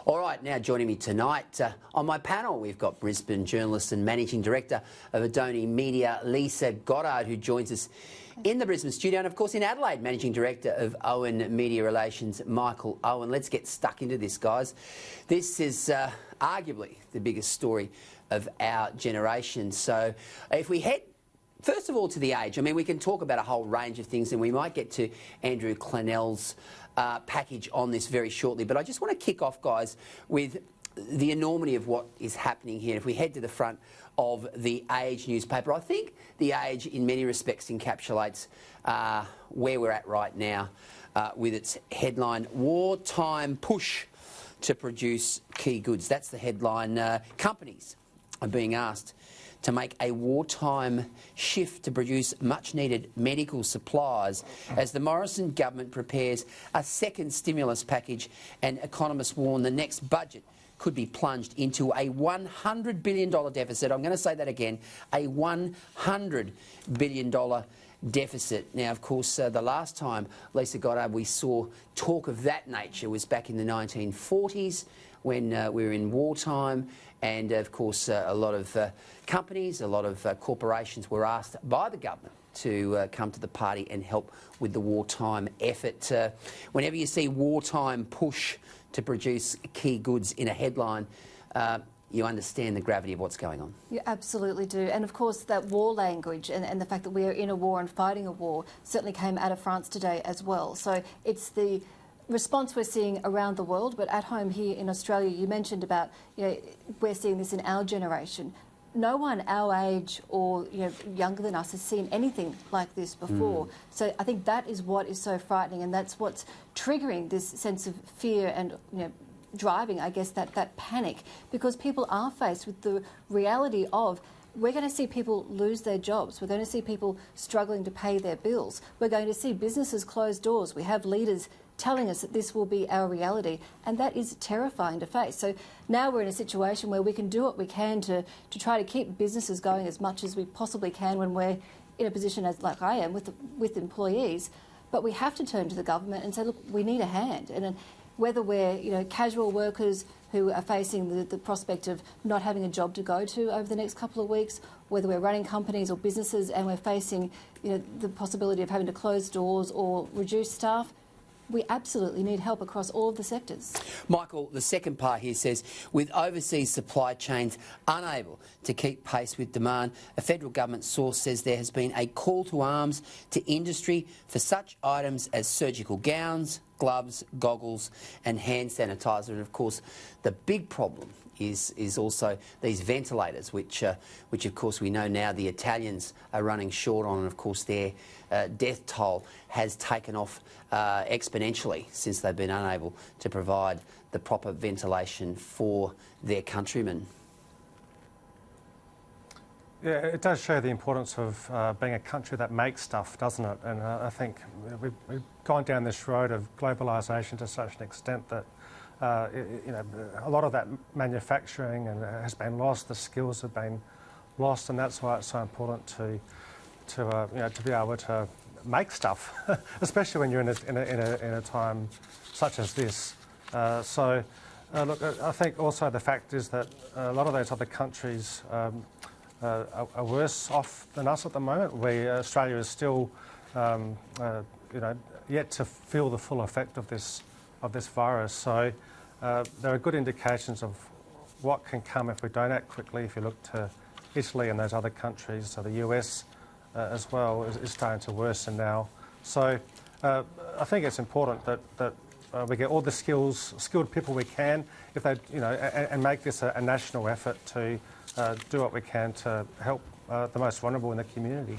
All right, now joining me tonight on my panel, we've got Brisbane journalist and Managing Director of Adoni Media, Leisa Goddard, who joins us in the Brisbane studio, and of course in Adelaide, Managing Director of Owen Media Relations, Michael Owen. Let's get stuck into this, guys. This is arguably the biggest story of our generation. So if we head first of all to the age, I mean, we can talk about a whole range of things, and we might get to Andrew Clennell's package on this very shortly. But I just want to kick off, guys, with the enormity of what is happening here. If we head to the front of the Age newspaper, I think the Age in many respects encapsulates where we're at right now with its headline, Wartime Push to Produce Key Goods. That's the headline. Companies are being asked to make a wartime shift to produce much-needed medical supplies as the Morrison government prepares a second stimulus package, and economists warn the next budget could be plunged into a $100 billion deficit. I'm going to say that again, a $100 billion deficit. Now, of course, the last time, Leisa Goddard, we saw talk of that nature was back in the 1940s when we were in wartime, and of course a lot of companies, a lot of corporations were asked by the government to come to the party and help with the wartime effort. Whenever you see wartime push to produce key goods in a headline, you understand the gravity of what's going on. You absolutely do. And of course that war language and the fact that we are in a war and fighting a war certainly came out of France today as well. So it's the response we're seeing around the world, but at home here in Australia, you mentioned about, we're seeing this in our generation. No one our age or younger than us has seen anything like this before. So I think that is what is so frightening, and that's what's triggering this sense of fear and driving, I guess, that panic, because people are faced with the reality of we're going to see people lose their jobs. We're going to see people struggling to pay their bills. We're going to see businesses close doors. We have leaders telling us that this will be our reality, and that is terrifying to face. So now we're in a situation where we can do what we can to try to keep businesses going as much as we possibly can when we're in a position as like I am with employees, but we have to turn to the government and say, look, we need a hand. And whether we're casual workers who are facing the prospect of not having a job to go to over the next couple of weeks, whether we're running companies or businesses and we're facing the possibility of having to close doors or reduce staff, we absolutely need help across all of the sectors. Michael, the second part here says, with overseas supply chains unable to keep pace with demand, a federal government source says there has been a call to arms to industry for such items as surgical gowns, gloves, goggles and hand sanitizer. And of course, the big problem is also these ventilators, which of course we know now the Italians are running short on, and of course their death toll has taken off exponentially since they've been unable to provide the proper ventilation for their countrymen. Yeah, it does show the importance of being a country that makes stuff, doesn't it? And I think we've gone down this road of globalisation to such an extent that a lot of that manufacturing has been lost, the skills have been lost, and that's why it's so important to be able to make stuff, especially when you're in a time such as this. Look, I think also the fact is that a lot of those other countries are worse off than us at the moment. Australia is still, yet to feel the full effect of this virus. So there are good indications of what can come if we don't act quickly. If you look to Italy and those other countries, so the US as well is starting to worsen now. So I think it's important that we get all the skilled people we can, if they, and make this a national effort to do what we can to help the most vulnerable in the community.